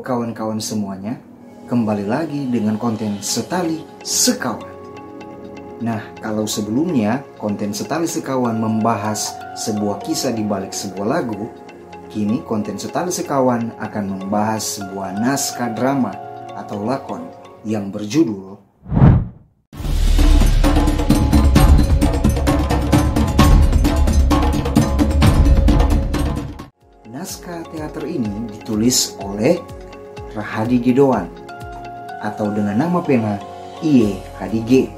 Halo kawan-kawan semuanya, kembali lagi dengan konten Setali Sekawan. Nah, kalau sebelumnya konten Setali Sekawan membahas sebuah kisah di balik sebuah lagu, kini konten Setali Sekawan akan membahas sebuah naskah drama atau lakon yang berjudul Naskah teater ini ditulis oleh Rahadi Gedoan atau dengan nama pena Iye Kadige,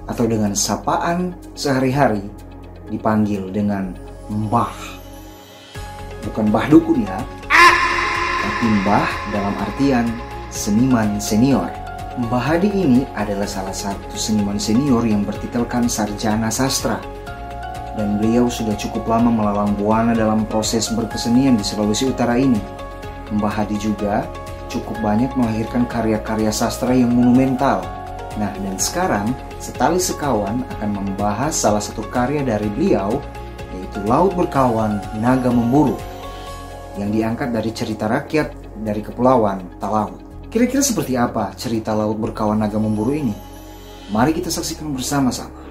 atau dengan sapaan sehari-hari dipanggil dengan Mbah. Bukan Mbah Dukun ya, tapi Mbah dalam artian seniman senior. Mbah Hadi ini adalah salah satu seniman senior yang bertitelkan sarjana sastra. Dan beliau sudah cukup lama melalang buana dalam proses berkesenian di Sulawesi Utara ini. Mbah Hadi juga cukup banyak melahirkan karya-karya sastra yang monumental. Nah, dan sekarang Setali Sekawan akan membahas salah satu karya dari beliau, yaitu Laut Berkawan Naga Memburu, yang diangkat dari cerita rakyat dari Kepulauan Talaut. Kira-kira seperti apa cerita Laut Berkawan Naga Memburu ini? Mari kita saksikan bersama-sama.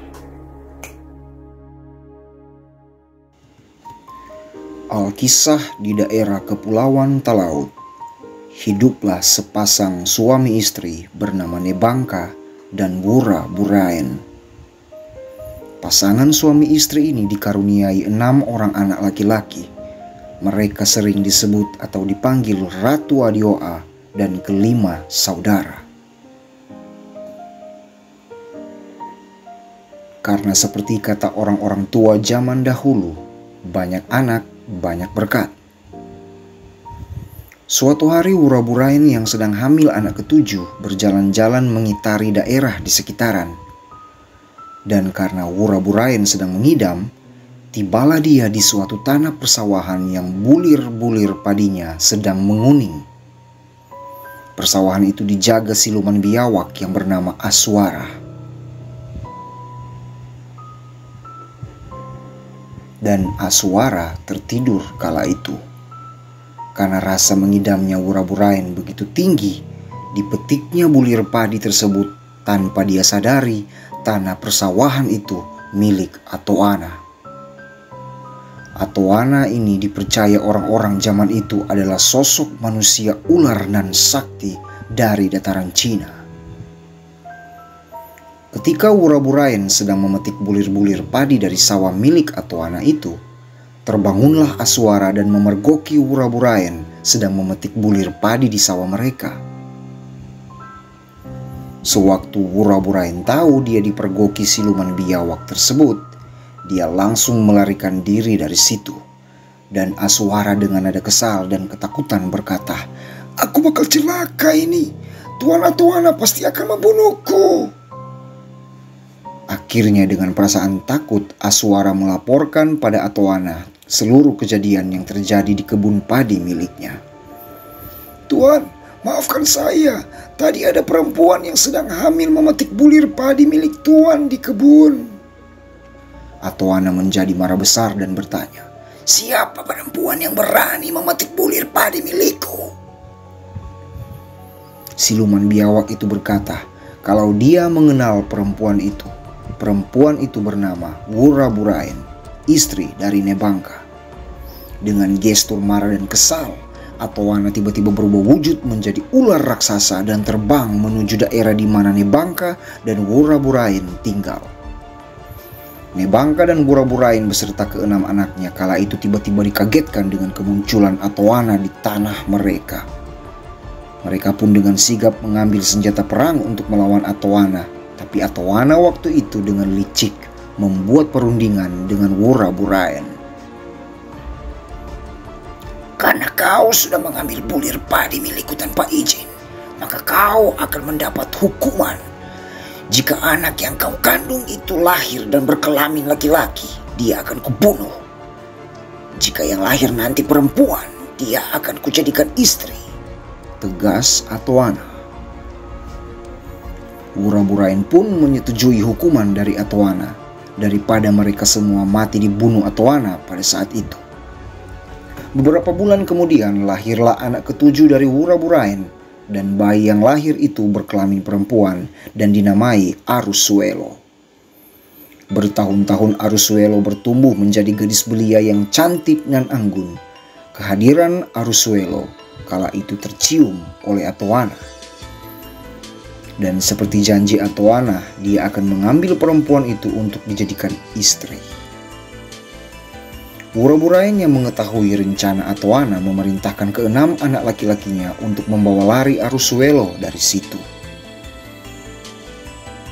Alkisah di daerah Kepulauan Talaut. Hiduplah sepasang suami istri bernama Nebangka dan Wura Buraen. Pasangan suami istri ini dikaruniai 6 orang anak laki-laki. Mereka sering disebut atau dipanggil Ratu Adioa dan kelima saudara. Karena seperti kata orang-orang tua zaman dahulu, banyak anak, banyak berkat. Suatu hari Wura Buraen yang sedang hamil anak ketujuh berjalan-jalan mengitari daerah di sekitaran. Dan karena Wura Buraen sedang mengidam, tibalah dia di suatu tanah persawahan yang bulir-bulir padinya sedang menguning. Persawahan itu dijaga siluman biawak yang bernama Aswara. Dan Aswara tertidur kala itu. Karena rasa mengidamnya Wura Buraen begitu tinggi, dipetiknya bulir padi tersebut tanpa dia sadari tanah persawahan itu milik Atoana. Atoana ini dipercaya orang-orang zaman itu adalah sosok manusia ular nan sakti dari dataran Cina. Ketika Wura Buraen sedang memetik bulir-bulir padi dari sawah milik Atoana itu, terbangunlah Aswara dan memergoki Wura Buraen sedang memetik bulir padi di sawah mereka. Sewaktu Wura Buraen tahu dia dipergoki siluman biawak tersebut, dia langsung melarikan diri dari situ. Dan Aswara dengan nada kesal dan ketakutan berkata, "Aku bakal celaka ini. Tuan Atoana pasti akan membunuhku." Akhirnya dengan perasaan takut, Aswara melaporkan pada Atoana seluruh kejadian yang terjadi di kebun padi miliknya. "Tuan, maafkan saya. Tadi ada perempuan yang sedang hamil memetik bulir padi milik Tuan di kebun." Atoana menjadi marah besar dan bertanya, "Siapa perempuan yang berani memetik bulir padi milikku?" Siluman biawak itu berkata kalau dia mengenal perempuan itu. Perempuan itu bernama Wura Buraen, istri dari Nebangka. Dengan gestur marah dan kesal, Atoana tiba-tiba berubah wujud menjadi ular raksasa dan terbang menuju daerah di mana Nebangka dan Wura Buraen tinggal. Nebangka dan Wura Buraen beserta ke-6 anaknya kala itu tiba-tiba dikagetkan dengan kemunculan Atoana di tanah mereka. Mereka pun dengan sigap mengambil senjata perang untuk melawan Atoana. Tapi Atoana waktu itu dengan licik membuat perundingan dengan Wura Buraen. "Karena kau sudah mengambil bulir padi milikku tanpa izin, maka kau akan mendapat hukuman. Jika anak yang kau kandung itu lahir dan berkelamin laki-laki, dia akan kubunuh. Jika yang lahir nanti perempuan, dia akan kujadikan istri," tegas Atoana. Wura Buraen pun menyetujui hukuman dari Atoana daripada mereka semua mati dibunuh Atoana pada saat itu. Beberapa bulan kemudian lahirlah anak ketujuh dari Huraburain, dan bayi yang lahir itu berkelamin perempuan dan dinamai Arusuelo. Bertahun-tahun Arusuelo bertumbuh menjadi gadis belia yang cantik dan anggun. Kehadiran Arusuelo kala itu tercium oleh Atoana. Dan seperti janji Atoana, dia akan mengambil perempuan itu untuk dijadikan istri. Huraburain yang mengetahui rencana Atoana memerintahkan keenam anak laki-lakinya untuk membawa lari Arusuelo dari situ.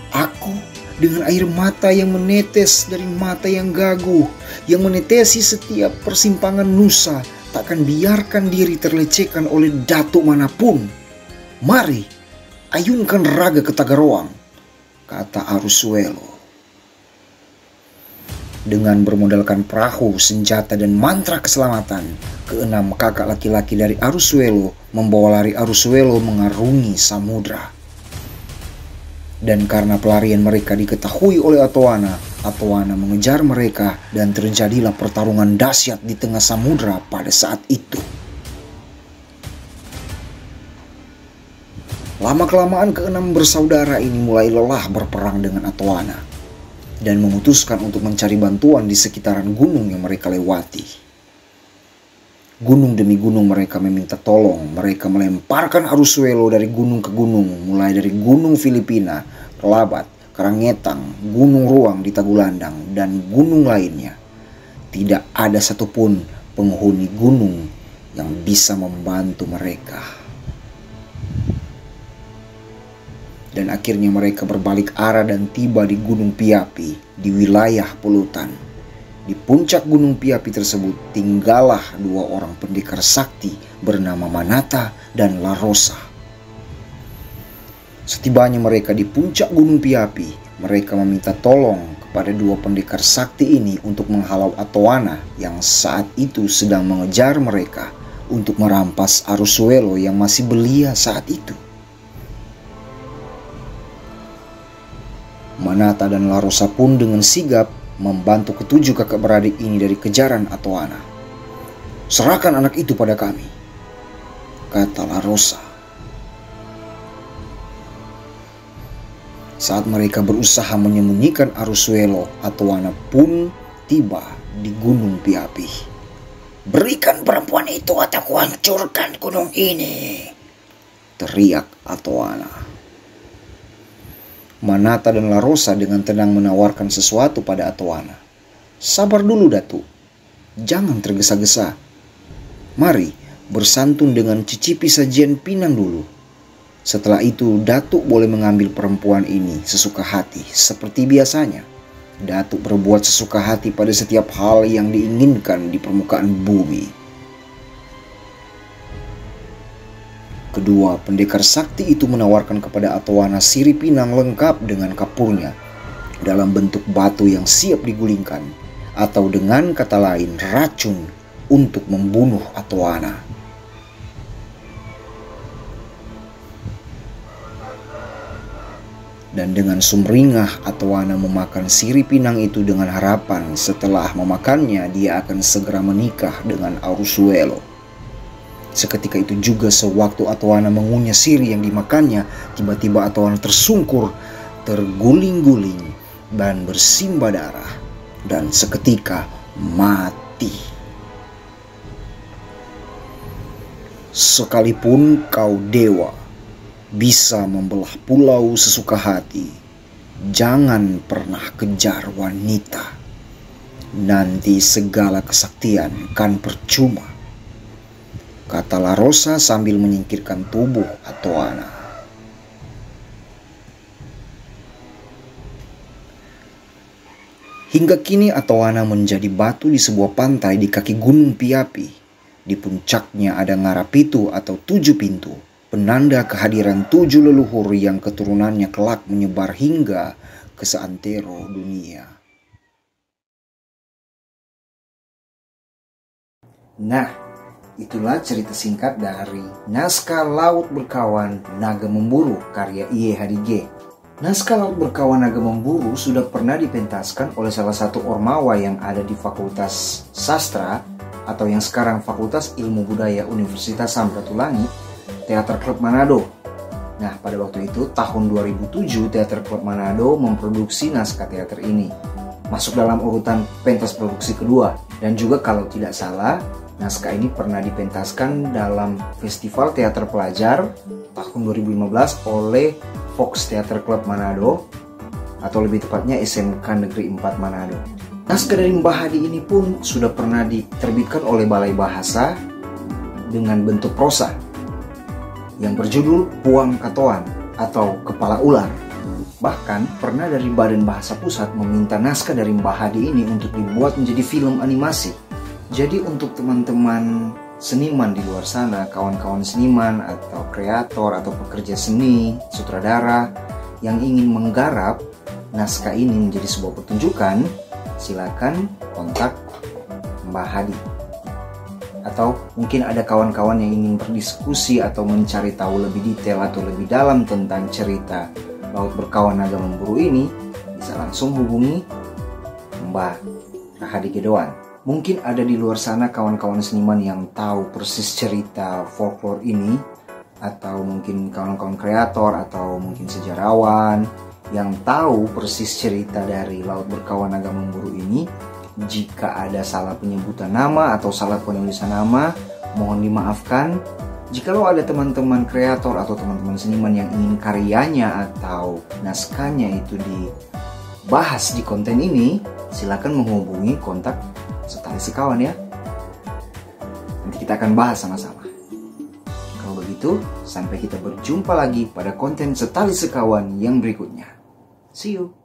Aku dengan air mata yang menetes dari mata yang gaguh, yang menetesi setiap persimpangan Nusa, takkan biarkan diri terlecehkan oleh datuk manapun. Mari, ayunkan raga ke Tagaroang, kata Arusuelo. Dengan bermodalkan perahu, senjata, dan mantra keselamatan, keenam kakak laki-laki dari Arusuelo membawa lari Arusuelo mengarungi samudra. Dan karena pelarian mereka diketahui oleh Atoana, Atoana mengejar mereka dan terjadilah pertarungan dahsyat di tengah samudra pada saat itu. Lama-kelamaan keenam bersaudara ini mulai lelah berperang dengan Atoana dan memutuskan untuk mencari bantuan di sekitaran gunung yang mereka lewati. Gunung demi gunung mereka meminta tolong. Mereka melemparkan Arusuelo dari gunung ke gunung, mulai dari gunung Filipina, Kelabat, Karangetang, Gunung Ruang di Tagulandang, dan gunung lainnya. Tidak ada satupun penghuni gunung yang bisa membantu mereka. Dan akhirnya mereka berbalik arah dan tiba di Gunung Piapi di wilayah Pulutan. Di puncak Gunung Piapi tersebut tinggallah dua orang pendekar sakti bernama Manata dan La Rosa. Setibanya mereka di puncak Gunung Piapi, mereka meminta tolong kepada dua pendekar sakti ini untuk menghalau Atoana yang saat itu sedang mengejar mereka untuk merampas Arusuelo yang masih belia saat itu. Manata dan La Rosa pun dengan sigap membantu ketujuh kakak beradik ini dari kejaran Atoana. "Serahkan anak itu pada kami," kata La Rosa. Saat mereka berusaha menyembunyikan Arusuelo, Atoana pun tiba di Gunung Piapi. "Berikan perempuan itu atau kuhancurkan gunung ini," teriak Atoana. Manata dan La Rosa dengan tenang menawarkan sesuatu pada Atoana. "Sabar dulu, Datuk. Jangan tergesa-gesa. Mari bersantun dengan cicipi sajian pinang dulu. Setelah itu Datuk boleh mengambil perempuan ini sesuka hati seperti biasanya. Datuk berbuat sesuka hati pada setiap hal yang diinginkan di permukaan bumi." Kedua pendekar sakti itu menawarkan kepada Atoana sirip pinang lengkap dengan kapurnya dalam bentuk batu yang siap digulingkan, atau dengan kata lain racun untuk membunuh Atoana. Dan dengan sumringah Atoana memakan sirip pinang itu dengan harapan setelah memakannya dia akan segera menikah dengan Arusuelo. Seketika itu juga sewaktu Atoana mengunyah sirih yang dimakannya, tiba-tiba Atoana tersungkur, terguling-guling, dan bersimbah darah, dan seketika mati. "Sekalipun kau dewa, bisa membelah pulau sesuka hati, jangan pernah kejar wanita. Nanti segala kesaktian kan percuma," kata La Rosa sambil menyingkirkan tubuh Atoana. Hingga kini Atoana menjadi batu di sebuah pantai di kaki Gunung Piapi. Di puncaknya ada ngarapitu atau 7 pintu, penanda kehadiran 7 leluhur yang keturunannya kelak menyebar hingga ke seantero dunia. Nah, itulah cerita singkat dari Naskah Laut Berkawan Naga Memburu karya I.E. Hadige. Naskah Laut Berkawan Naga Memburu sudah pernah dipentaskan oleh salah satu ormawa yang ada di Fakultas Sastra atau yang sekarang Fakultas Ilmu Budaya Universitas Samratulangi, Teater Klub Manado. Nah, pada waktu itu tahun 2007 Teater Klub Manado memproduksi naskah teater ini. Masuk dalam urutan pentas produksi kedua, dan juga kalau tidak salah naskah ini pernah dipentaskan dalam Festival Teater Pelajar tahun 2015 oleh Fox Theater Club Manado, atau lebih tepatnya SMK Negeri 4 Manado. Naskah dari Mbah Hadi ini pun sudah pernah diterbitkan oleh Balai Bahasa dengan bentuk prosa yang berjudul Puang Katoan atau Kepala Ular. Bahkan pernah dari Badan Bahasa Pusat meminta naskah dari Mbah Hadi ini untuk dibuat menjadi film animasi. Jadi untuk teman-teman seniman di luar sana, kawan-kawan seniman atau kreator atau pekerja seni, sutradara yang ingin menggarap naskah ini menjadi sebuah pertunjukan, silakan kontak Mbah Hadi. Atau mungkin ada kawan-kawan yang ingin berdiskusi atau mencari tahu lebih detail atau lebih dalam tentang cerita Laut Berkawan Naga Memburu ini, bisa langsung hubungi Mbah Rahadi Gedoan. Mungkin ada di luar sana kawan-kawan seniman yang tahu persis cerita folklore ini, atau mungkin kawan-kawan kreator atau mungkin sejarawan yang tahu persis cerita dari Laut Berkawan Naga Memburu ini. Jika ada salah penyebutan nama atau salah penulisan nama, mohon dimaafkan. Jikalau ada teman-teman kreator atau teman-teman seniman yang ingin karyanya atau naskahnya itu dibahas di konten ini, silakan menghubungi kontak Setali Sekawan ya. Nanti kita akan bahas sama-sama. Kalau begitu, sampai kita berjumpa lagi pada konten Setali Sekawan yang berikutnya. See you.